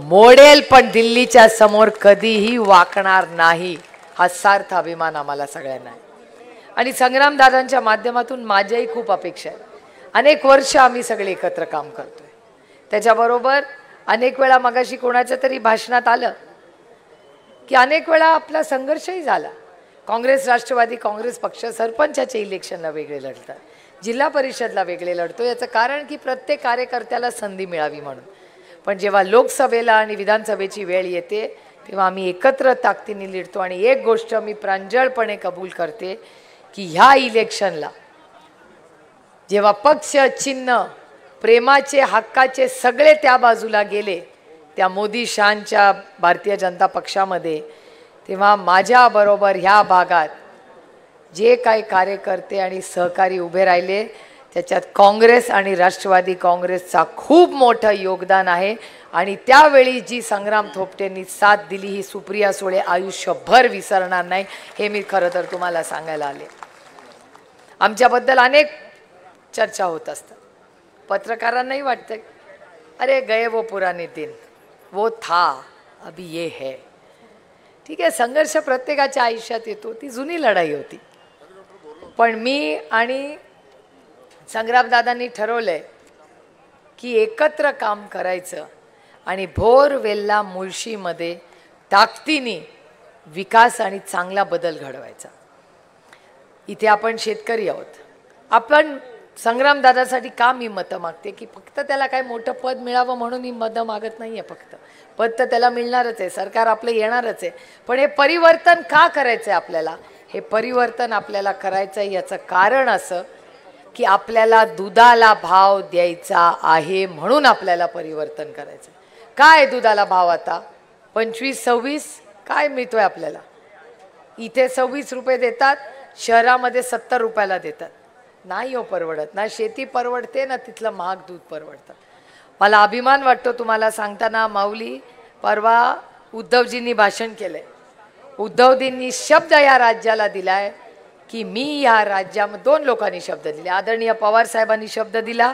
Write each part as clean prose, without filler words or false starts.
Model पण दिल्लीच्या समोर कधीही वाकणार नाही हा सार्थ अभिमान आम्हाला सगळ्यांना आहे। आणि संग्रामदादांच्या माध्यमातून माझ्याही खूप अपेक्षा आहेत। अनेक वर्ष आम्ही सगळे एकत्र काम करतोय। त्याच्याबरोबर अनेक वेळा मगाशी कोणाच्या तरी भाषणात आलं की अनेक वेळा आपला संघर्षही झाला। काँग्रेस राष्ट्रवादी काँग्रेस पक्ष सरपंचाचे इलेक्शनला वेगळे लढतात, जिल्हा परिषदला वेगळे लढतो। याचं कारण की प्रत्येक कार्यकर्त्याला संधी मिळावी म्हणून। पण जेव्हा लोकसभेला आणि विधानसभेची वेळ येते तेव्हा आम्ही एकत्र ताकदीने लढतो। आणि एक गोष्ट मी प्रांजळपणे कबूल करते की ह्या इलेक्शनला जेव्हा पक्ष चिन्ह प्रेमाचे हक्काचे सगळे त्या बाजूला गेले त्या मोदी शांच्या भारतीय जनता पक्षामध्ये, तेव्हा माझ्याबरोबर ह्या भागात जे काही कार्यकर्ते आणि सहकारी उभे राहिले त्याच्यात काँग्रेस आणि राष्ट्रवादी काँग्रेसचा खूप मोठं योगदान आहे। आणि त्यावेळी जी संग्राम थोपटेंनी साथ दिली ही सुप्रिया सुळे आयुष्यभर विसरणार नाही, हे मी खरं तर तुम्हाला सांगायला आले। आमच्याबद्दल अनेक चर्चा होत असतात। पत्रकारांनाही वाटतं अरे गए वो पुराने दिन, वो था अभी ये है। ठीक आहे, संघर्ष प्रत्येकाच्या आयुष्यात येतो, ती जुनी लढाई होती। पण मी आणि संग्रामदादांनी ठरवलंय की एकत्र काम करायचं आणि भोर वेल्ला मुळशीमध्ये ताकदीने विकास आणि चांगला बदल घडवायचा। इथे आपण शेतकरी आहोत। आपण संग्रामदादासाठी का मी मतं मागते की फक्त त्याला काय मोठं पद मिळावं म्हणून मी मतं मागत नाही आहे। फक्त पद तर त्याला मिळणारच आहे, सरकार आपलं येणारच आहे, पण हे परिवर्तन का करायचं आहे आपल्याला? हे परिवर्तन आपल्याला करायचं आहे याचं कारण असं की आपल्याला दुधाला भाव द्यायचा आहे म्हणून आपल्याला परिवर्तन करायचं आहे। काय दुधाला भाव आता 25-26 काय मिळतोय आपल्याला? इथे 26 रुपये देतात, शहरामध्ये 70 रुपयाला देतात। नाही हो परवडत, ना शेती परवडते ना तिथलं महाग दूध परवडतं। मला अभिमान वाटतो तुम्हाला सांगताना माऊली, परवा उद्धवजींनी भाषण केलंय। उद्धवजींनी शब्द या राज्याला दिलाय की मी या राज्यामध्ये, दोन लोकांनी शब्द दिले, आदरणीय पवार साहेबांनी शब्द दिला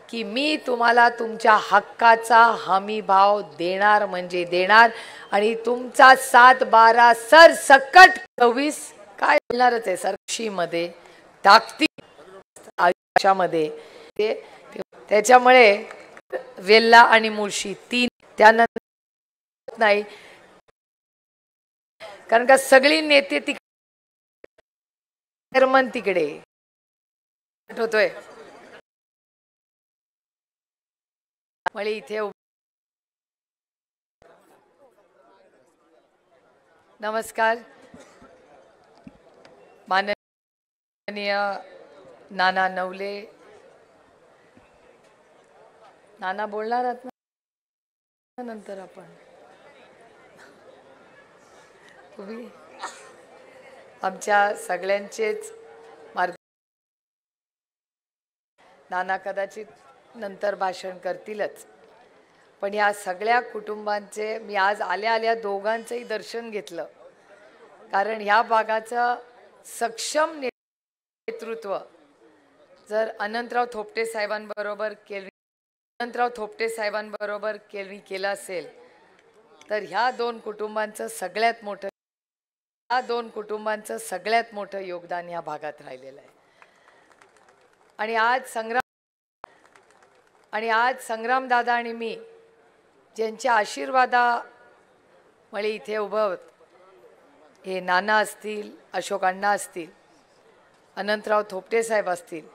की मी तुम्हाला तुमच्या हक्काचा हमी भाव देणार म्हणजे देणार आणि तुमचा 7-12 सरसकट 26 काय मिळणारच आहे सरशीमध्ये ताकदी आयुष्यामध्ये त्याच्यामुळे वेल्ला आणि मुळशी तीन त्यानंतर नाही, कारण का सगळी नेते तिकडे होतोय। मला इथे नमस्कार माननीय नाना नवले, नाना बोलणार आहात ना नंतर आपण, तुम्ही आमच्या सगळ्यांचेच मार्ग, नाना कदाचित नंतर भाषण करतीलच, पण या सगळ्या कुटुंबांचे मी आज आल्या आल्या दोघांचंही दर्शन घेतलं। कारण ह्या भागाचं सक्षम नेतृत्व जर अनंतराव थोपटे साहेबांबरोबर केळवी केलं असेल तर ह्या दोन कुटुंबांचं सगळ्यात मोठं योगदान या भागात राहिलेलं आहे। आणि आज संग्रामदादा आणि मी ज्यांच्या आशीर्वादामुळे इथे उभं आहोत, हे नाना असतील, अशोक अण्णा असतील, अनंतराव थोपटे साहेब असतील,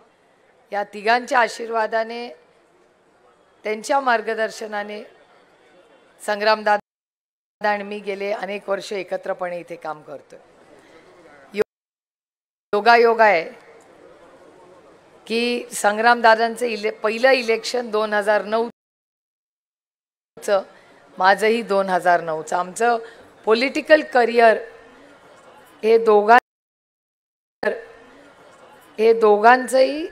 या तिघांच्या आशीर्वादाने त्यांच्या मार्गदर्शनाने संग्रामदादा आणि मी गेले अनेक वर्ष एकत्रपणे इथे काम करतोय। योगायोग आहे की संग्रामदादांचं पहिलं इलेक्शन 2009चं, माझंही 2009चं। आमचं पॉलिटिकल करिअर हे दोघांचंही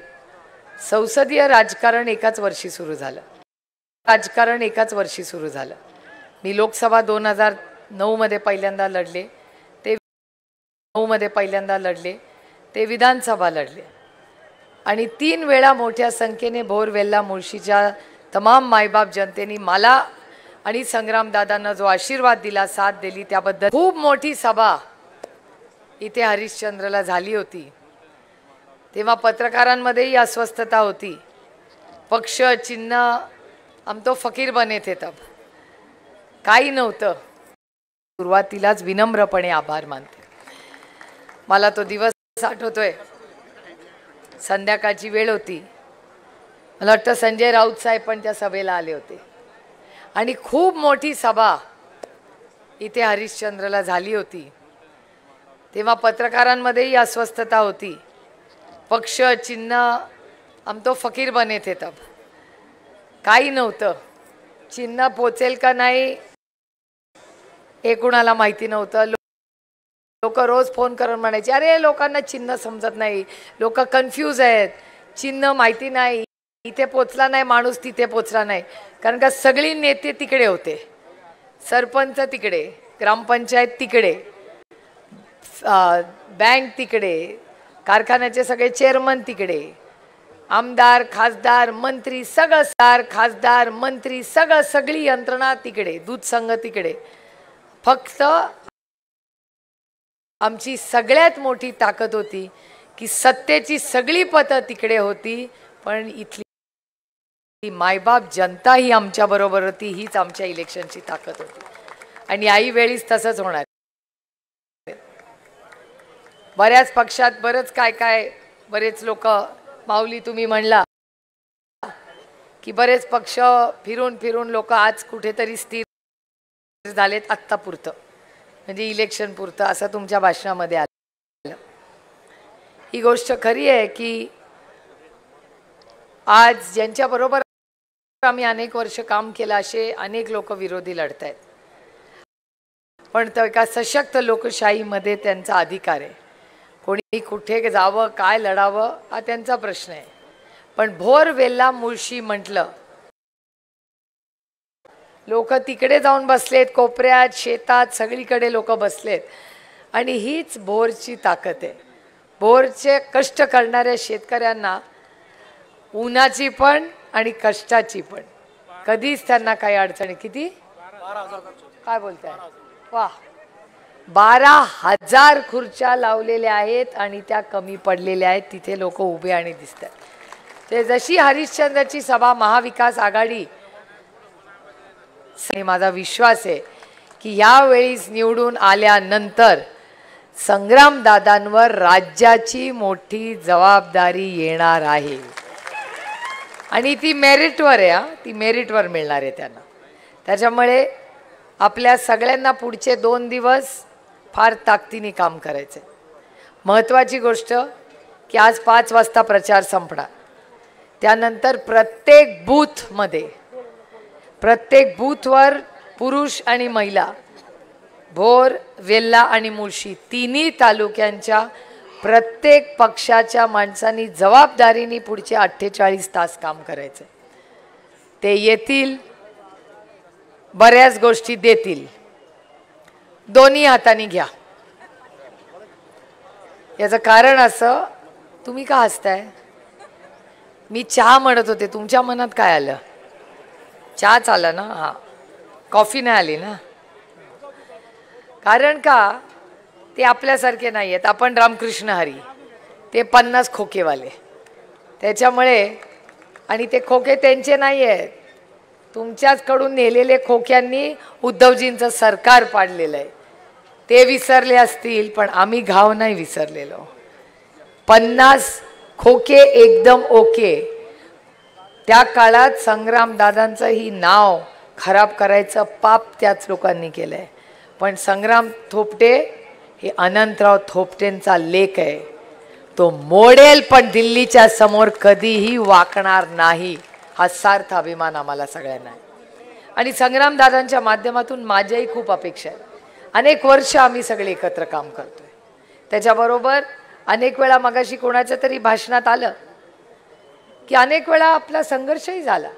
संसदीय राजकारण एकाच वर्षी सुरू झालं। मी लोकसभा 2009 मध्ये पहिल्यांदा लढले, ते विधानसभा लढले आणि 3 वेळा मोठ्या संख्येने भोर वेल्ला मुळशीच्या तमाम मायबाप जनतेने मला आणि संग्रामदादांना जो आशीर्वाद दिला, साथ दिली, त्याबद्दल खूप मोठी सभा इथे हरिश्चंद्रला झाली होती। तेव्हा पत्रकारांमध्येही अस्वस्थता होती। पक्ष चिन्ह हम तो फकीर बने थे तब, काही नव्हतं। सुरुवातीलाच विनम्रपणे आभार मानते। मला तो दिवस आठवतोय, संध्याकाळची वेळ होती। मला वाटतं संजय राऊत साहेब पण त्या सभेला आले होते आणि खूप मोठी सभा इथे हरिश्चंद्रला झाली होती। तेव्हा पत्रकारांमध्येही अस्वस्थता होती। पक्ष चिन्ह हम तो फकीर बने थे तब, काही नव्हतं। चिन्ह पोचेल का नाही हे कुणाला माहिती नव्हतं। लोक रोज फोन करून म्हणायचे, अरे लोकांना चिन्ह समजत नाही, लोक कन्फ्यूज आहेत, चिन्ह माहिती नाही, इथे पोचला नाही माणूस, तिथे पोचला नाही। कारण का सगळी नेते तिकडे होते, सरपंच तिकडे, ग्रामपंचायत तिकडे, बँक तिकडे, कारखान्याचे सगळे चेअरमन तिकडे, आमदार खासदार मंत्री खासदार मंत्री सगळी यंत्रणा तिकडे, दूध संघ तिकडे। फक्त आमची सगळ्यात मोठी ताकद होती की सत्तेची सगळी पतं तिकडे होती, पण इथली मायबाप जनता ही आमच्या बरोबर होती। हीच आमच्या इलेक्शनची ताकद होती आणि आई वेळीच तसंच होणार। बऱ्याच पक्षात बरंच काय बरेच लोक, माऊली तुम्ही म्हणला की बरेच पक्ष फिरून फिरून लोक आज कुठेतरी स्थिर झालेत आत्तापुरतं, म्हणजे इलेक्शन पुरतं, असं तुमच्या भाषणामध्ये आलं। ही गोष्ट खरी आहे की आज ज्यांच्या बरोबर आम्ही अनेक वर्ष काम केलं असे अनेक लोक विरोधी लढत आहेत, पण तो एका सशक्त लोकशाहीमध्ये त्यांचा अधिकार आहे। कोणी कुठे जावं, काय लढावं हा त्यांचा प्रश्न आहे। पण भोर वेल्ला मुळशी म्हटलं, लोक तिकडे जाऊन बसलेत, कोपऱ्यात, शेतात, सगळीकडे लोक बसलेत आणि हीच भोरची ताकद आहे। भोरचे कष्ट करणाऱ्या शेतकऱ्यांना उन्हाची पण आणि कष्टाची पण कधीच त्यांना काही अडचणी, किती काय बोलताय, वाह, 12,000 खुर्च्या लावलेल्या आहेत आणि त्या कमी पडलेल्या आहेत, तिथे लोक उभे आणि दिसतात। ते जशी हरिश्चंद्रची सभा महाविकास आघाडी, माझा विश्वास आहे की यावेळी निवडून आल्यानंतर संग्रामदादांवर राज्याची मोठी जबाबदारी येणार आहे आणि ती मेरिटवर आहे, ती मेरिटवर मिळणार आहे त्यांना। त्याच्यामुळे आपल्या सगळ्यांना पुढचे 2 दिवस फार ताकदीने काम करायचे। महत्त्वाची गोष्ट की आज 5 वाजता प्रचार संपणार, त्यानंतर प्रत्येक बूथवर पुरुष आणि महिला, भोर, वेल्ला आणि मुळशी तिन्ही तालुक्यांच्या प्रत्येक पक्षाच्या माणसांनी जबाबदारीने पुढचे 48 तास काम करायचे। ते येतील, बऱ्याच गोष्टी देतील, दोन्ही हाताने घ्या। याचं कारण असं, तुम्ही का हसताय? मी चहा म्हणत होते, तुमच्या मनात काय आलं? चहाच आला ना? हा, कॉफी नाही आली ना? कारण का ते आपल्यासारखे नाही आहेत, आपण रामकृष्ण हरी, ते 50 खोकेवाले, त्याच्यामुळे, आणि ते खोके त्यांचे नाही आहेत, तुमच्याचकडून नेलेले खोक्यांनी उद्धवजींचं सरकार पाडलेलं आहे। ते विसरले असतील, पण आम्ही घाव नाही विसरलेलो। 50 खोके एकदम ओके। त्या काळात संग्रामदादांचं ही नाव खराब करायचं पाप त्याच लोकांनी केलंय, पण संग्राम थोपटे हे अनंतराव थोपटेंचा लेख आहे, तो मोडेल पण दिल्लीच्या समोर कधीही वाकणार नाही, हा सार्थ अभिमान आम्हाला सगळ्यांना आहे। आणि संग्रामदादांच्या माध्यमातून माझ्याही खूप अपेक्षा आहेत। अनेक वर्ष आम्ही सगळे एकत्र काम करतोय, त्याच्याबरोबर अनेक वेळा मगाशी कोणाच्या तरी भाषणात आलं की अनेक वेळा आपला संघर्षही झाला।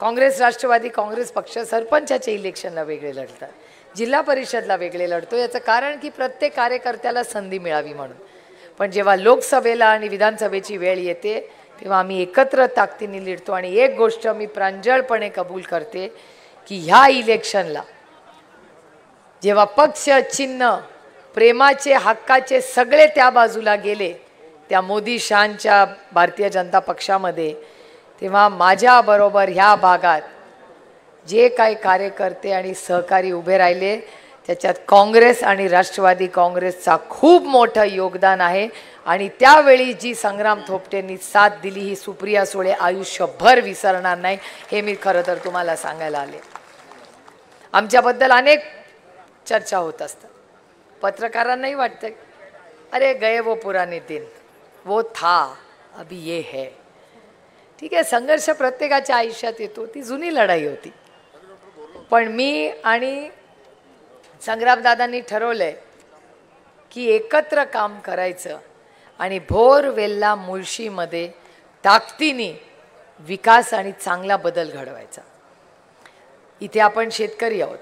काँग्रेस, राष्ट्रवादी काँग्रेस पक्ष सरपंचाच्या इलेक्शनला वेगळे लढतात, जिल्हा परिषदला वेगळे लढतो, याचं कारण की प्रत्येक कार्यकर्त्याला संधी मिळावी म्हणून। पण जेव्हा लोकसभेला आणि विधानसभेची वेळ येते तेव्हा आम्ही एकत्र ताकदीने लढतो। आणि एक गोष्ट मी प्रांजळपणे कबूल करते की ह्या इलेक्शनला जेव्हा पक्ष चिन्ह प्रेमाचे हक्काचे सगळे त्या बाजूला गेले त्या मोदी शांच्या भारतीय जनता पक्षामध्ये, तेव्हा माझ्याबरोबर ह्या भागात जे काही कार्यकर्ते आणि सहकारी उभे राहिले त्याच्यात काँग्रेस आणि राष्ट्रवादी काँग्रेसचा खूप मोठं योगदान आहे. आणि त्यावेळी जी संग्राम थोपटेंनी साथ दिली ही सुप्रिया सुळे आयुष्यभर विसरणार नाही, हे मी खरं तर तुम्हाला सांगायला आले. आमच्याबद्दल अनेक चर्चा होत असतात. पत्रकारांनाही वाटतं अरे गए वो पुराने दिन, वो था अभी ये है. ठीक आहे, संघर्ष प्रत्येकाच्या आयुष्यात येतो, ती जुनी लढाई होती. पण मी आणि संग्रामदादांनी ठरवलंय की एकत्र काम करायचं आणि भोर वेल्ला मुळशीमध्ये ताकदीने विकास आणि चांगला बदल घडवायचा. इथे आपण शेतकरी आहोत.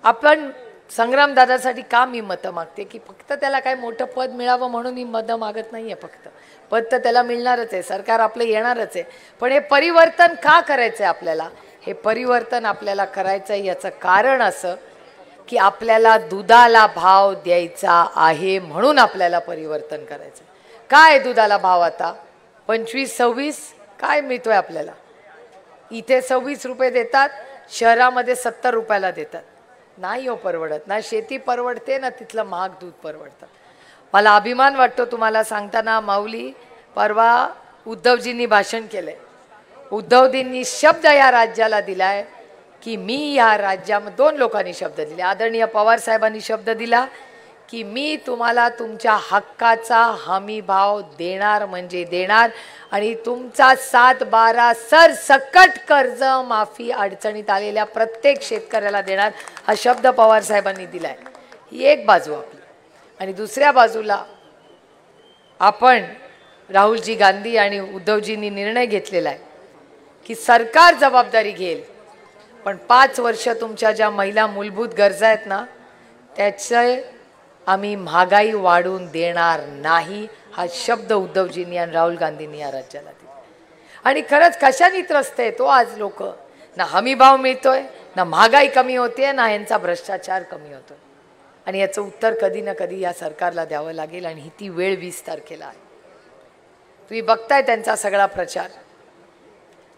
आपण संग्रामदादासाठी का मी मतं मागते की फक्त त्याला काय मोठं पद मिळावं म्हणून मी मतं मागत नाही आहे. फक्त पद तर त्याला मिळणारच आहे, सरकार आपलं येणारच आहे. पण हे परिवर्तन का करायचं आहे आपल्याला? हे परिवर्तन आपल्याला करायचं आहे याचं कारण असं की आपल्याला दुधाला भाव द्यायचा आहे म्हणून आपल्याला परिवर्तन करायचं. काय दुधाला भाव आता 25-26 काय मिळतोय आपल्याला? इथे 26 रुपये देतात, शहरामध्ये 70 रुपयाला देतात. नाही हो परवडत, ना शेती परवडते ना तिथलं महाग दूध परवडतं. मला अभिमान वाटतो तुम्हाला सांगताना. माऊली, परवा उद्धवजींनी भाषण केलंय. उद्धवजींनी शब्द या राज्याला दिलाय की मी या राज्यामध्ये, दोन लोकांनी शब्द दिले. आदरणीय पवार साहेबांनी शब्द दिला की मी तुम्हाला तुमच्या हक्काचा हमी भाव देणार म्हणजे देणार आणि तुमचा 7-12 सरसकट कर्ज माफी अडचणीत आलेल्या प्रत्येक शेतकऱ्याला देणार, हा शब्द पवार साहेबांनी दिलाय. ही एक बाजू आपली. आणि दुसऱ्या बाजूला आपण राहुलजी गांधी आणि उद्धवजींनी निर्णय घेतलेला आहे की सरकार जबाबदारी घेईल, पण 5 वर्ष तुमच्या ज्या महिला मूलभूत गरजा आहेत ना त्याचे आम्ही महागाई वाढून देणार नाही, हा शब्द उद्धवजींनी आणि राहुल गांधींनी या राज्याला दिला. आणि खरंच कशाने त्रस्त आहे तो आज लोक? ना हमी भाव मिळतोय, ना महागाई कमी होते, ना यांचा भ्रष्टाचार कमी होतोय. आणि याचं उत्तर कधी ना कधी या सरकारला द्यावं लागेल आणि ही ती वेळ 20 तारखेला आहे. तुम्ही बघताय त्यांचा सगळा प्रचार.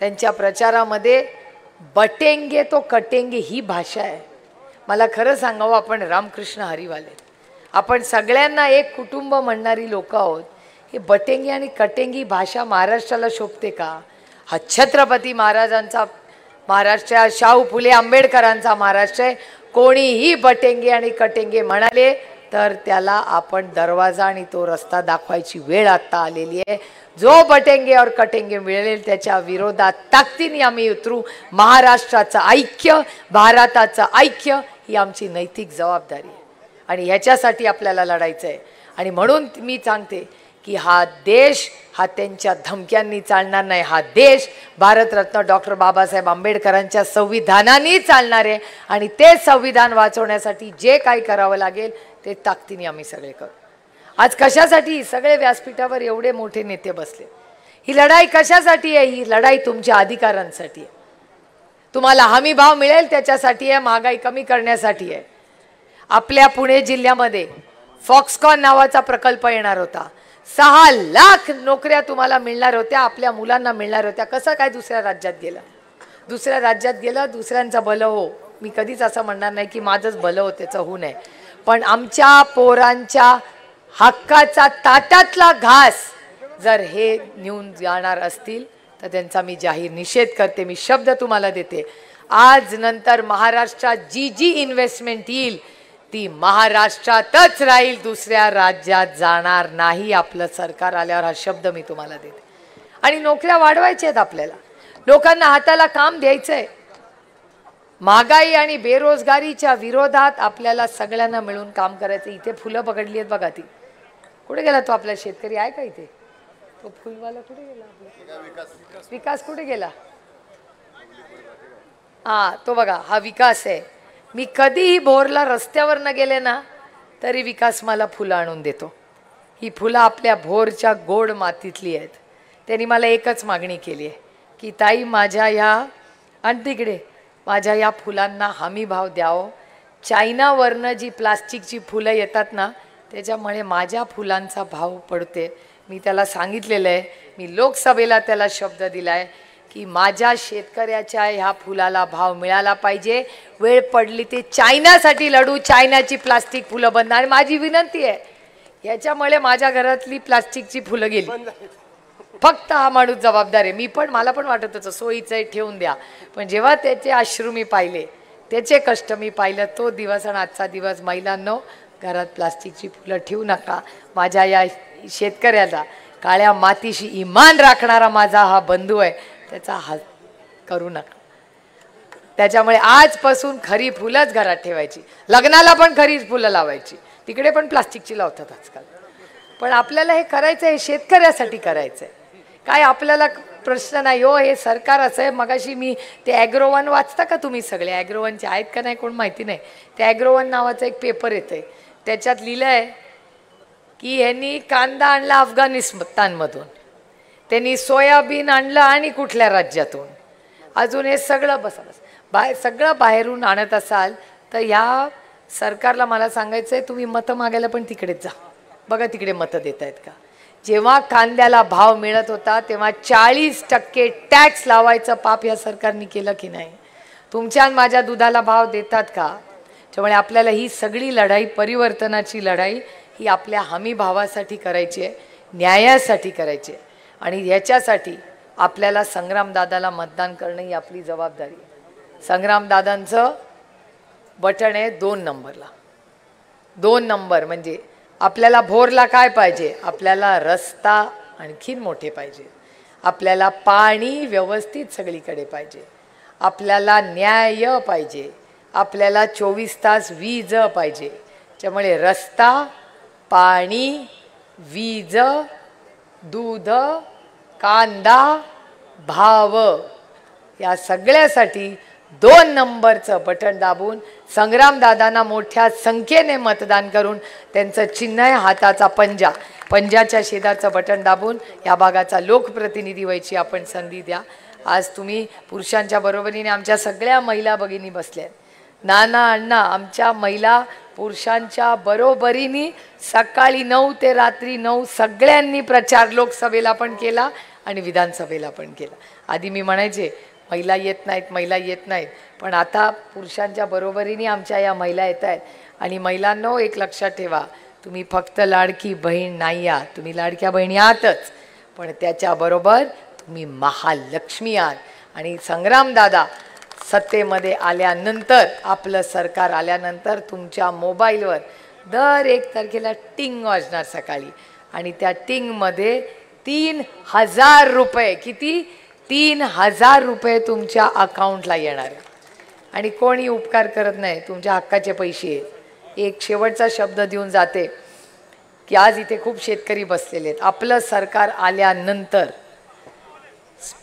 त्यांच्या प्रचारामध्ये बटेंगे तो कटेंगे ही भाषा आहे. मला खरं सांगावं, आपण रामकृष्ण हरिवाले, आपण सगळ्यांना एक कुटुंब म्हणणारी लोक आहोत. हे बटेंगे आणि कटेंगी भाषा महाराष्ट्राला शोभते का? हा छत्रपती महाराजांचा महाराष्ट्र आहे, शाहू फुले आंबेडकरांचा महाराष्ट्र आहे. कोणीही बटेंगे आणि कटेंगे म्हणाले तर त्याला आपण दरवाजा आणि तो रस्ता दाखवायची वेळ आता आलेली आहे. जो बटेंगे और कटेंगे मिळेल त्याच्या विरोधात ताकदीने आम्ही उतरू. महाराष्ट्राचं ऐक्य, भारताचं ऐक्य ही आमची नैतिक जबाबदारी आहे आणि ह्याच्यासाठी आपल्याला लढायचं आहे. आणि म्हणून मी सांगते की हा देश हा त्यांच्या धमक्यांनी चालणार नाही. हा देश भारतरत्न डॉक्टर बाबासाहेब आंबेडकरांच्या संविधानाने चालणार आहे आणि ते संविधान वाचवण्यासाठी जे काही करावं लागेल ते ताकदीने आम्ही सगळे करू. आज कशासाठी सगळे व्यासपीठावर एवढे मोठे नेते बसले? ही लढाई कशासाठी आहे? ही लढाई तुमच्या अधिकारांसाठी आहे. तुम्हाला हमी भाव मिळेल त्याच्यासाठी आहे, महागाई कमी करण्यासाठी आहे. आपल्या पुणे जिल्ह्यामध्ये फॉक्सकॉन नावाचा प्रकल्प येणार होता. 6 लाख नोकऱ्या तुम्हाला मिळणार होत्या, आपल्या मुलांना मिळणार होत्या. कसं काय दुसऱ्या राज्यात गेलं? दुसऱ्या राज्यात गेलं, दुसऱ्यांचं भलं हो. मी कधीच असं म्हणणार नाही की माझंच भलं हो, त्याचं होऊ नये. पण आमच्या पोरांच्या हक्काचा ताटातला घास जर हे नेऊन जाणार असतील तर त्यांचा मी जाहीर निषेध करते. मी शब्द तुम्हाला देते, आज नंतर महाराष्ट्रात जी जी इन्व्हेस्टमेंट येईल ती महाराष्ट्रातच राहील, दुसऱ्या राज्यात जाणार नाही. आपलं सरकार आल्यावर हा शब्द मी तुम्हाला देते. आणि नोकऱ्या वाढवायच्या आहेत आपल्याला, लोकांना हाताला काम द्यायचंय. महागाई आणि बेरोजगारीच्या विरोधात आपल्याला सगळ्यांना मिळून काम करायचं. इथे फुलं पकडली आहेत बघा, ती कुठे गेला तो आपला शेतकरी आहे का इथे? तो फुलवाला कुठे गेला? विकास कुठे गेला? हा तो बघा, हा विकास आहे. मी कधीही भोरला रस्त्यावर न गेले ना तरी विकास मला फुलं आणून देतो. ही फुलं आपल्या भोरच्या गोड मातीतली आहेत. त्यांनी मला एकच मागणी केली आहे की ताई माझ्या ह्या आणि तिकडे माझ्या या फुलांना हमी भाव द्यावं. चायनावरनं जी प्लास्टिकची फुलं येतात ना, त्याच्यामुळे माझ्या फुलांचा भाव पडते. मी त्याला सांगितलेलं आहे, मी लोकसभेला त्याला शब्द दिला आहे की माझ्या शेतकऱ्याच्या ह्या फुलाला भाव मिळाला पाहिजे. वेळ पडली ते चायनासाठी लढू, चायनाची प्लास्टिक फुलं बंद. आणि माझी विनंती आहे, याच्यामुळे माझ्या घरातली प्लास्टिकची फुलं गेली. फक्त हा माणूस जबाबदार आहे. मला पण वाटत होतं सोयीचं आहे ठेवून द्या, पण जेव्हा त्याचे अश्रू मी पाहिले, त्याचे कष्ट मी पाहिलं, तो दिवस आणि आजचा दिवस, महिलांनो घरात प्लास्टिकची फुलं ठेवू नका. माझ्या या शेतकऱ्याला, काळ्या मातीशी इमान राखणारा माझा हा बंधू आहे, त्याचा हात करू नका. त्याच्यामुळे आजपासून खरी फुलंच घरात ठेवायची. लग्नाला पण खरी फुलं लावायची, तिकडे पण प्लास्टिकची लावतात आजकाल. पण आपल्याला हे करायचं आहे, शेतकऱ्यासाठी करायचं आहे. काय आपल्याला प्रश्न नाही हो, हे सरकार असं आहे. मगाशी मी ते ॲग्रोवन वाचता का तुम्ही सगळे? ॲग्रोवनचे आहेत का नाही कोण माहिती नाही. ते ॲग्रोवन नावाचं एक पेपर येतं आहे, त्याच्यात लिहिलं आहे की ह्यांनी कांदा आणला अफगाणिस्तानमधून, त्यांनी सोयाबीन आणलं आणि कुठल्या राज्यातून, अजून हे सगळं सगळं बाहेरून आणत असाल तर ह्या सरकारला मला सांगायचं आहे, तुम्ही मतं मागायला पण तिकडेच जा. बघा तिकडे मतं देत आहेत का? जेव्हा कांद्याला भाव मिळत होता तेव्हा 40% टॅक्स लावायचं पाप या सरकारने केलं की नाही? तुमच्या माझ्या दुधाला भाव देतात का? त्यामुळे आपल्याला ही सगळी लढाई, परिवर्तनाची लढाई, ही आपल्या हमी भावासाठी करायची आहे, न्यायासाठी करायची आहे. आणि ह्याच्यासाठी आपल्याला संग्रामदादाला मतदान करणं ही आपली जबाबदारी आहे. संग्रामदादांचं बटन आहे 2 नंबरला. 2 नंबर म्हणजे आपल्याला भोरला काय पाहिजे? आपल्याला रस्ता आणखीन मोठे पाहिजे, आपल्याला पाणी व्यवस्थित सगळीकडे पाहिजे, आपल्याला न्याय पाहिजे, आपल्याला 24 तास वीज पाहिजे. त्यामुळे रस्ता, पाणी, वीज, दूध, कांदा, भाव, या सगळ्यासाठी 2 नंबरचं बटन दाबून संग्रामदादांना मोठ्या संख्येने मतदान करून, त्यांचं चिन्ह आहे हाताचा पंजा, पंजाच्या शेजारचं बटन दाबून या भागाचा लोकप्रतिनिधी व्हायची आपण संधी द्या. आज तुम्ही पुरुषांच्या बरोबरीने आमच्या सगळ्या महिला भगिनी बसल्या. नाना अण्णा, आमच्या महिला पुरुषांच्या बरोबरीने सकाळी 9 ते रात्री 9 सगळ्यांनी प्रचार लोकसभेला पण केला आणि विधानसभेला पण केला. आधी मी म्हणायचे महिला येत नाहीत, महिला येत नाहीत, पण आता पुरुषांच्या बरोबरीने आमच्या या महिला येत आहेत. आणि महिलांनो एक लक्षात ठेवा, तुम्ही फक्त लाडकी बहीण नाही आहात, तुम्ही लाडक्या बहिणी आहातच, पण त्याच्याबरोबर तुम्ही महालक्ष्मी आहात. आणि संग्रामदादा सत्तेमध्ये आल्यानंतर, आपलं सरकार आल्यानंतर तुमच्या मोबाईलवर दर 1 तारखेला टिंग वाजणार सकाळी, आणि त्या टिंगमध्ये 3000 रुपये, किती? 3000 रुपये तुमच्या अकाउंटला येणार आहे. आणि कोणी उपकार करत नाही, तुमच्या हक्काचे पैसे. एक शेवटचा शब्द देऊन जाते की आज इथे खूप शेतकरी बसलेले आहेत. आपलं सरकार आल्यानंतर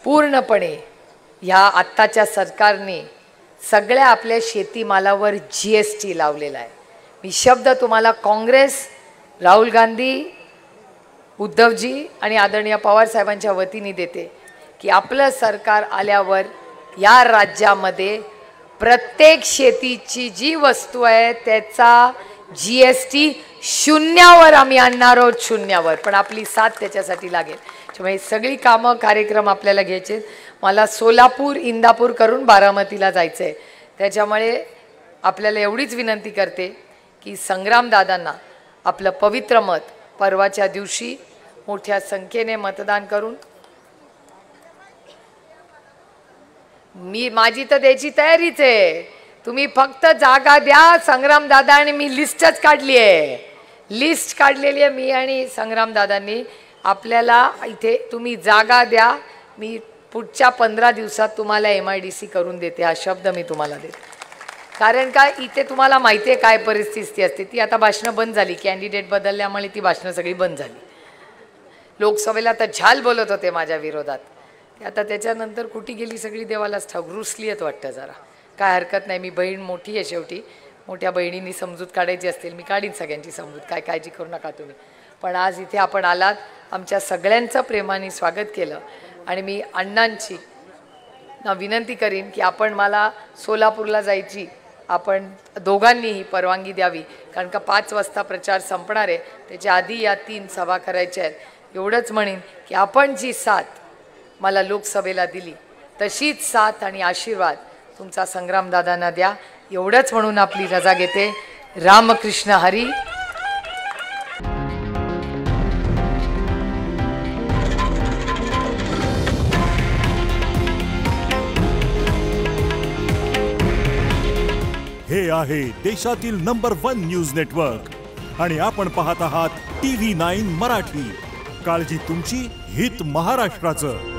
पूर्णपणे ह्या आत्ताच्या सरकारने सगळ्या आपल्या शेतीमालावर GST लावलेला आहे. मी शब्द तुम्हाला काँग्रेस, राहुल गांधी, उद्धवजी आणि आदरणीय पवार साहेबांच्या वतीने देते की आपलं सरकार आल्यावर या राज्यामध्ये प्रत्येक शेतीची जी वस्तू आहे त्याचा GST 0वर आम्ही आणणार आहोत, 0वर. पण आपली साथ त्याच्यासाठी लागेल. त्यामुळे सगळी कामं, कार्यक्रम आपल्याला घ्यायचे. मला सोलापूर, इंदापूर करून बारामतीला जायचं आहे. त्याच्यामुळे आपल्याला एवढीच विनंती करते की संग्रामदादांना आपलं पवित्र मत परवाच्या दिवशी मोठ्या संख्येने मतदान करून, माझी तर द्यायची तयारीच आहे, तुम्ही फक्त जागा द्या. संग्रामदादा आणि मी लिस्टच काढली आहे, लिस्ट काढलेली आहे मी आणि संग्रामदादांनी. आपल्याला इथे तुम्ही जागा द्या, मी पुढच्या 15 दिवसात तुम्हाला MIDC करून देते, हा शब्द मी तुम्हाला देते. कारण का इथे तुम्हाला माहिती आहे काय परिस्थिती असते. ती आता भाषणं बंद झाली, कॅन्डिडेट बदलल्यामुळे ती भाषणं सगळी बंद झाली. लोकसभेला तर झाल बोलत होते माझ्या विरोधात, आता त्याच्यानंतर कुठे गेली सगळी देवालाच ठाऊक. रुसली आहेत वाटतं जरा. काय हरकत नाही, मी बहीण मोठी आहे शेवटी, मोठ्या बहिणींनी समजूत काढायची असतील मी काढीन सगळ्यांची समजूत, काय काळजी करू नका तुम्ही. पण आज इथे आपण आलात, आमच्या सगळ्यांचं प्रेमाने स्वागत केलं आणि मी अण्णांची विनंती करीन की आपण मला सोलापूरला जायची आपण दोघांनीही परवानगी द्यावी, कारण का 5 वाजता प्रचार संपणार आहे, त्याच्या आधी या 3 सभा करायच्या आहेत. एवढंच म्हणेन की आपण जी साथ मला लोकसभेला दिली तशीच साथ आणि आशीर्वाद तुमचा संग्रामदादांना द्या. एवढंच म्हणून आपली रजा घेते. रामकृष्ण हरी. हे आहे देशातील नंबर 1 न्यूज नेटवर्क आणि आपण पाहत आहात TV9 मराठी. काळजी तुमची, हित महाराष्ट्राचं.